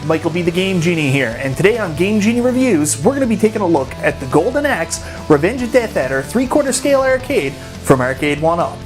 Michael B. the Game Genie here, and today on Game Genie Reviews, we're going to be taking a look at the Golden Axe Revenge of Death Adder 3/4 scale arcade from Arcade1Up.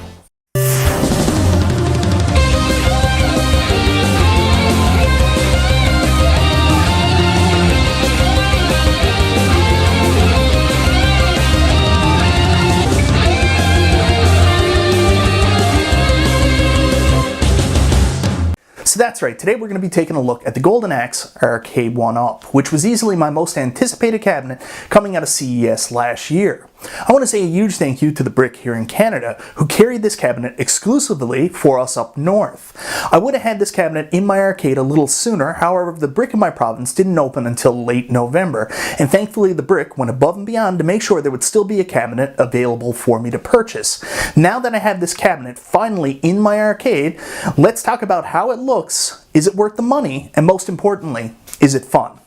So that's right, today we're going to be taking a look at the Golden Axe Arcade1Up, which was easily my most anticipated cabinet coming out of CES last year. I want to say a huge thank you to the Brick here in Canada who carried this cabinet exclusively for us up north. I would have had this cabinet in my arcade a little sooner, however the Brick in my province didn't open until late November, and thankfully the Brick went above and beyond to make sure there would still be a cabinet available for me to purchase. Now that I have this cabinet finally in my arcade, let's talk about how it looks, is it worth the money, and most importantly, is it fun?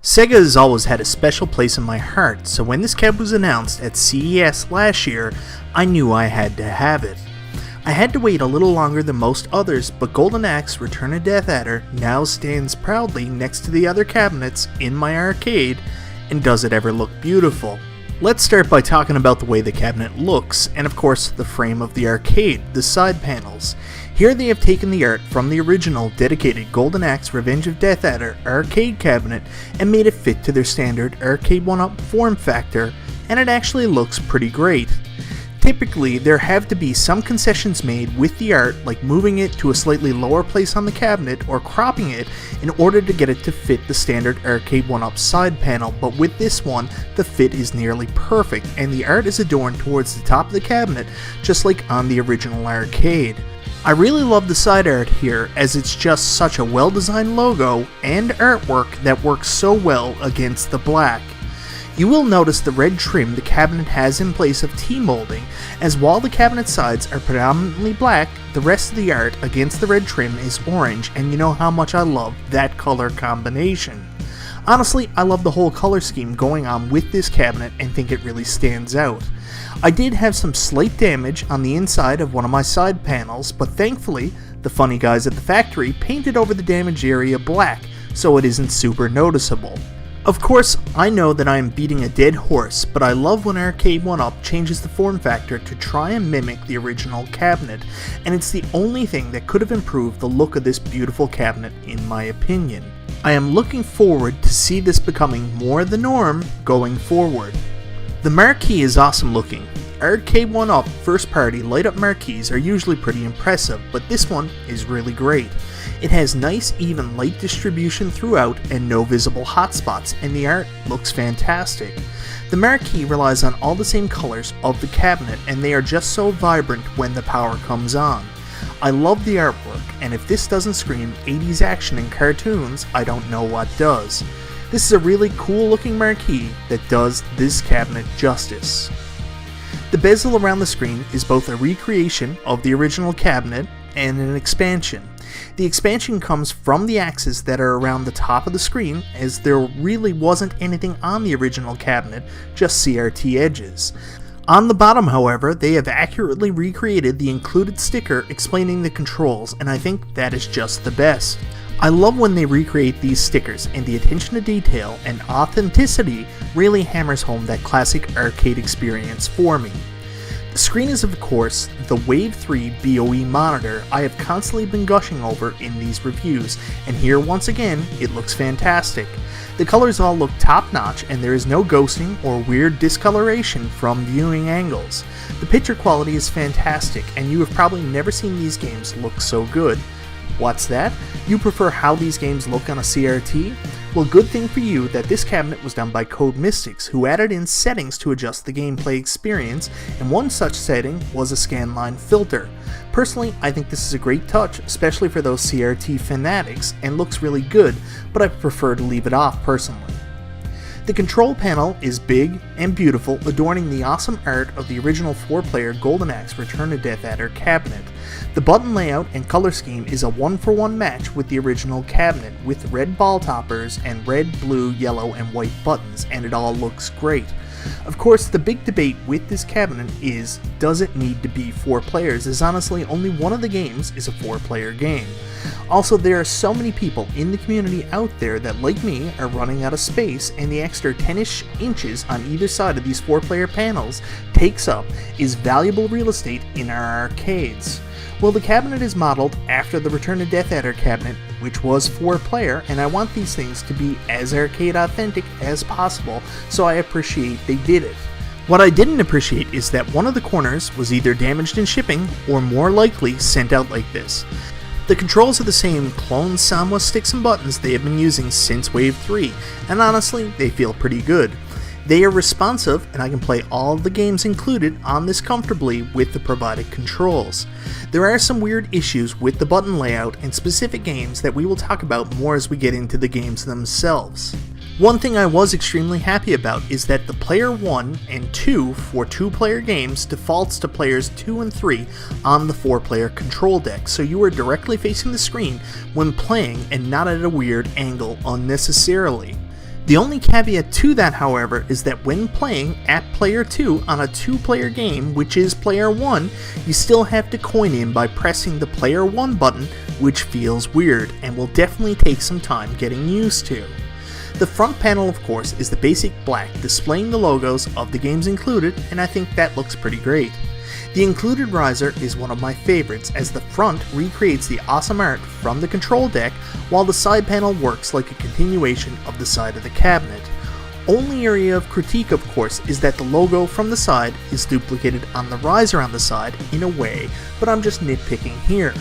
Sega has always had a special place in my heart, so when this cab was announced at CES last year, I knew I had to have it. I had to wait a little longer than most others, but Golden Axe Return of Death Adder now stands proudly next to the other cabinets in my arcade, and does it ever look beautiful? Let's start by talking about the way the cabinet looks, and of course the frame of the arcade, the side panels. Here they have taken the art from the original dedicated Golden Axe Revenge of Death Adder arcade cabinet and made it fit to their standard Arcade1Up form factor, and it actually looks pretty great. Typically, there have to be some concessions made with the art, like moving it to a slightly lower place on the cabinet or cropping it in order to get it to fit the standard Arcade1Up side panel, but with this one, the fit is nearly perfect and the art is adorned towards the top of the cabinet just like on the original arcade. I really love the side art here, as it's just such a well-designed logo and artwork that works so well against the black. You will notice the red trim the cabinet has in place of T-molding, as while the cabinet sides are predominantly black, the rest of the art against the red trim is orange, and you know how much I love that color combination. Honestly, I love the whole color scheme going on with this cabinet and think it really stands out. I did have some slight damage on the inside of one of my side panels, but thankfully, the funny guys at the factory painted over the damaged area black, so it isn't super noticeable. Of course, I know that I am beating a dead horse, but I love when Arcade1Up changes the form factor to try and mimic the original cabinet, and it's the only thing that could have improved the look of this beautiful cabinet in my opinion. I am looking forward to see this becoming more the norm going forward. The marquee is awesome looking. Arcade1Up first party light up marquees are usually pretty impressive, but this one is really great. It has nice even light distribution throughout and no visible hotspots, and the art looks fantastic. The marquee relies on all the same colors of the cabinet, and they are just so vibrant when the power comes on. I love the artwork, and if this doesn't scream 80s action and cartoons, I don't know what does. This is a really cool looking marquee that does this cabinet justice. The bezel around the screen is both a recreation of the original cabinet and an expansion. The expansion comes from the axes that are around the top of the screen, as there really wasn't anything on the original cabinet, just CRT edges. On the bottom, however, they have accurately recreated the included sticker explaining the controls, and I think that is just the best. I love when they recreate these stickers, and the attention to detail and authenticity really hammers home that classic arcade experience for me. The screen is of course the Wave 3 BOE monitor I have constantly been gushing over in these reviews, and here once again it looks fantastic. The colors all look top notch, and there is no ghosting or weird discoloration from viewing angles. The picture quality is fantastic, and you have probably never seen these games look so good. What's that? You prefer how these games look on a CRT? Well, good thing for you that this cabinet was done by Code Mystics, who added in settings to adjust the gameplay experience, and one such setting was a scanline filter. Personally, I think this is a great touch, especially for those CRT fanatics, and looks really good, but I prefer to leave it off personally. The control panel is big and beautiful, adorning the awesome art of the original 4-player Golden Axe Return of Death Adder cabinet. The button layout and color scheme is a 1-for-1 match with the original cabinet, with red ball toppers and red, blue, yellow, and white buttons, and it all looks great. Of course, the big debate with this cabinet is, does it need to be 4 players, as honestly only one of the games is a 4-player game. Also, there are so many people in the community out there that, like me, are running out of space, and the extra 10-ish inches on either side of these 4-player panels takes up is valuable real estate in our arcades. Well, the cabinet is modeled after the Return of Death Adder cabinet, which was 4-player, and I want these things to be as arcade authentic as possible, so I appreciate they did it. What I didn't appreciate is that one of the corners was either damaged in shipping, or more likely sent out like this. The controls are the same clone Samwa sticks and buttons they have been using since Wave 3, and honestly, they feel pretty good. They are responsive, and I can play all of the games included on this comfortably with the provided controls. There are some weird issues with the button layout and specific games that we will talk about more as we get into the games themselves. One thing I was extremely happy about is that the player 1 and 2 for 2-player games defaults to players 2 and 3 on the 4-player control deck, so you are directly facing the screen when playing and not at a weird angle unnecessarily. The only caveat to that, however, is that when playing at player 2 on a 2-player game, which is player 1, you still have to coin in by pressing the player 1 button, which feels weird and will definitely take some time getting used to. The front panel, of course, is the basic black displaying the logos of the games included, and I think that looks pretty great. The included riser is one of my favorites, as the front recreates the awesome art from the control deck, while the side panel works like a continuation of the side of the cabinet. Only area of critique, of course, is that the logo from the side is duplicated on the riser on the side in a way, but I'm just nitpicking here.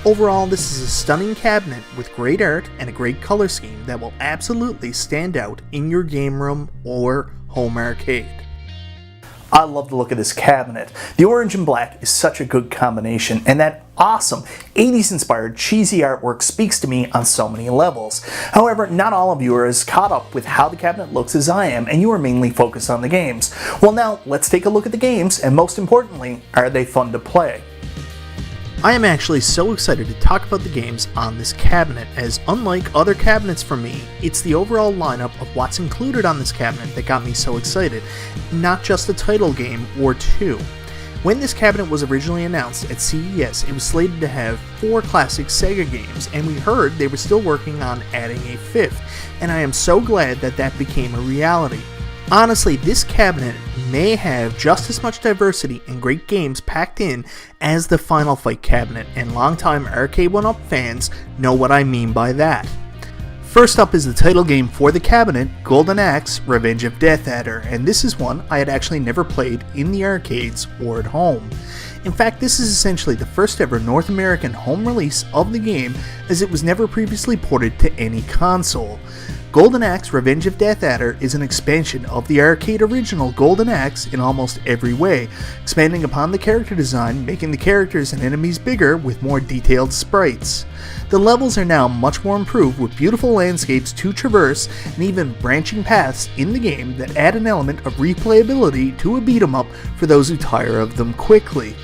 Overall, this is a stunning cabinet with great art and a great color scheme that will absolutely stand out in your game room or home arcade. I love the look of this cabinet. The orange and black is such a good combination, and that awesome 80s inspired cheesy artwork speaks to me on so many levels. However, not all of you are as caught up with how the cabinet looks as I am, and you are mainly focused on the games. Well, now let's take a look at the games, and most importantly, are they fun to play? I am actually so excited to talk about the games on this cabinet, as unlike other cabinets for me, it's the overall lineup of what's included on this cabinet that got me so excited, not just a title game or 2. When this cabinet was originally announced at CES, it was slated to have 4 classic Sega games, and we heard they were still working on adding a 5th, and I am so glad that that became a reality. Honestly, this cabinet may have just as much diversity and great games packed in as the Final Fight cabinet, and longtime Arcade1Up fans know what I mean by that. First up is the title game for the cabinet, Golden Axe Revenge of Death Adder, and this is one I had actually never played in the arcades or at home. In fact, this is essentially the first ever North American home release of the game, as it was never previously ported to any console. Golden Axe Revenge of Death Adder is an expansion of the arcade original Golden Axe in almost every way, expanding upon the character design, making the characters and enemies bigger with more detailed sprites. The levels are now much more improved, with beautiful landscapes to traverse and even branching paths in the game that add an element of replayability to a beat 'em up for those who tire of them quickly.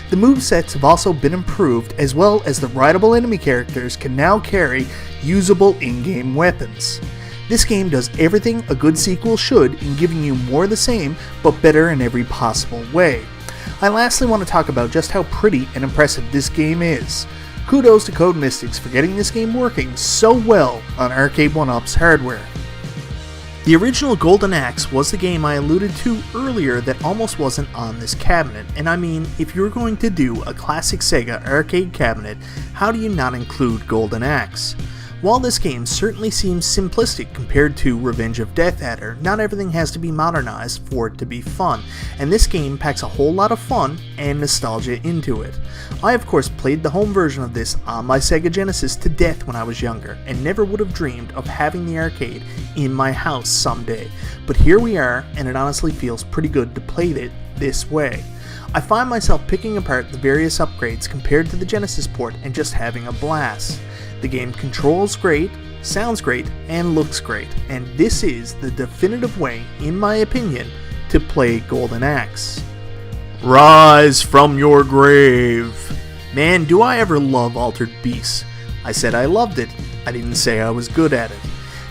The movesets have also been improved, as well as the rideable enemy characters can now carry usable in-game weapons. This game does everything a good sequel should in giving you more of the same, but better in every possible way. I lastly want to talk about just how pretty and impressive this game is. Kudos to Code Mystics for getting this game working so well on Arcade1Up's hardware. The original Golden Axe was the game I alluded to earlier that almost wasn't on this cabinet, and I mean, if you're going to do a classic Sega arcade cabinet, how do you not include Golden Axe? While this game certainly seems simplistic compared to Revenge of Death Adder, not everything has to be modernized for it to be fun, and this game packs a whole lot of fun and nostalgia into it. I of course played the home version of this on my Sega Genesis to death when I was younger, and never would have dreamed of having the arcade in my house someday, but here we are, and it honestly feels pretty good to play it this way. I find myself picking apart the various upgrades compared to the Genesis port and just having a blast. The game controls great, sounds great, and looks great, and this is the definitive way, in my opinion, to play Golden Axe. Rise from your grave! Man, do I ever love Altered Beasts. I said I loved it, I didn't say I was good at it.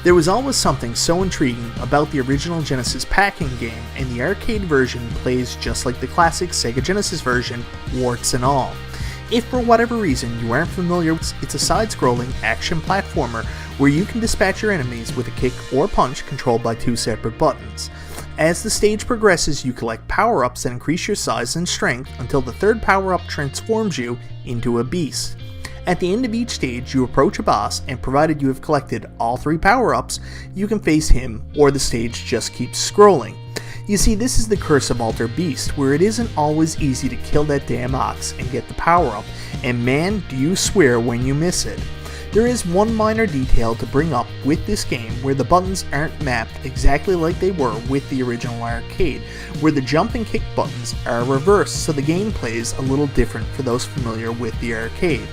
There was always something so intriguing about the original Genesis packing game, and the arcade version plays just like the classic Sega Genesis version, warts and all. If for whatever reason you aren't familiar, it's a side-scrolling action platformer where you can dispatch your enemies with a kick or punch controlled by 2 separate buttons. As the stage progresses, you collect power-ups that increase your size and strength until the 3rd power-up transforms you into a beast. At the end of each stage, you approach a boss, and provided you have collected all 3 power-ups, you can face him, or the stage just keeps scrolling. You see, this is the curse of Alter Beast, where it isn't always easy to kill that damn ox and get the power-up, and man, do you swear when you miss it. There is one minor detail to bring up with this game where the buttons aren't mapped exactly like they were with the original arcade, where the jump and kick buttons are reversed, so the game plays a little different for those familiar with the arcade.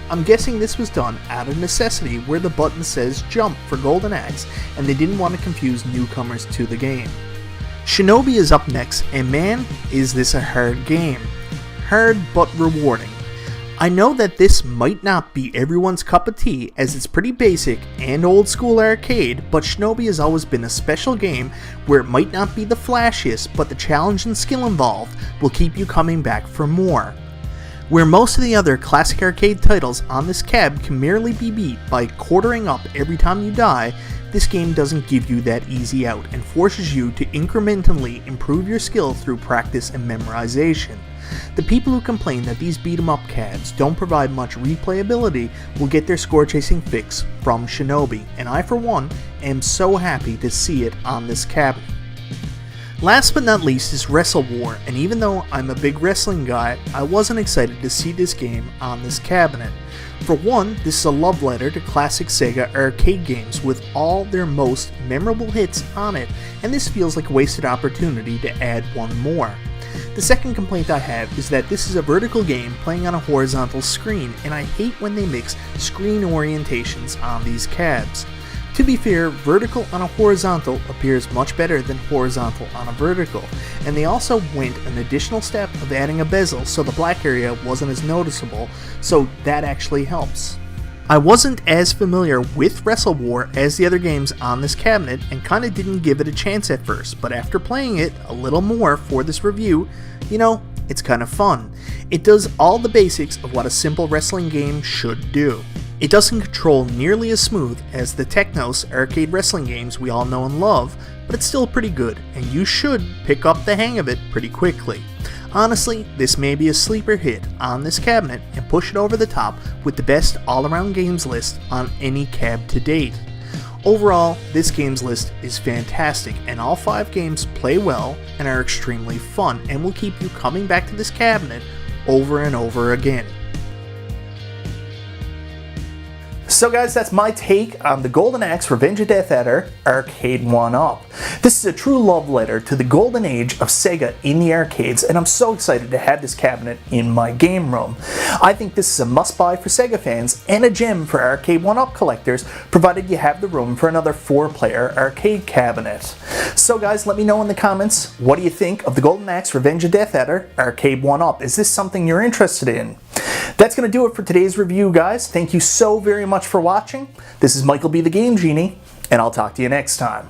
I'm guessing this was done out of necessity, where the button says jump for Golden Axe, and they didn't want to confuse newcomers to the game. Shinobi is up next, and man, is this a hard game. Hard but rewarding. I know that this might not be everyone's cup of tea, as it's pretty basic and old school arcade, but Shinobi has always been a special game where it might not be the flashiest, but the challenge and skill involved will keep you coming back for more. Where most of the other classic arcade titles on this cab can merely be beat by quartering up every time you die, this game doesn't give you that easy out and forces you to incrementally improve your skill through practice and memorization. The people who complain that these beat-em-up cabs don't provide much replayability will get their score-chasing fix from Shinobi, and I for one am so happy to see it on this cabinet. Last but not least is Wrestle War, and even though I'm a big wrestling guy, I wasn't excited to see this game on this cabinet. For one, this is a love letter to classic Sega arcade games with all their most memorable hits on it, and this feels like a wasted opportunity to add one more. The second complaint I have is that this is a vertical game playing on a horizontal screen, and I hate when they mix screen orientations on these cabs. To be fair, vertical on a horizontal appears much better than horizontal on a vertical, and they also went an additional step of adding a bezel so the black area wasn't as noticeable, so that actually helps. I wasn't as familiar with Wrestle War as the other games on this cabinet and kinda didn't give it a chance at first, but after playing it a little more for this review, you know, it's kinda fun. It does all the basics of what a simple wrestling game should do. It doesn't control nearly as smooth as the Technos arcade wrestling games we all know and love, but it's still pretty good, and you should pick up the hang of it pretty quickly. Honestly, this may be a sleeper hit on this cabinet and push it over the top with the best all-around games list on any cab to date. Overall, this games list is fantastic, and all 5 games play well and are extremely fun and will keep you coming back to this cabinet over and over again. So guys, that's my take on the Golden Axe Revenge of Death Adder Arcade1Up. This is a true love letter to the golden age of Sega in the arcades, and I'm so excited to have this cabinet in my game room. I think this is a must-buy for Sega fans and a gem for Arcade1Up collectors, provided you have the room for another 4-player arcade cabinet. So guys, let me know in the comments, what do you think of the Golden Axe Revenge of Death Adder Arcade1Up? Is this something you're interested in? That's going to do it for today's review, guys. Thank you so very much for watching. This is Michael B. the Game Genie, and I'll talk to you next time.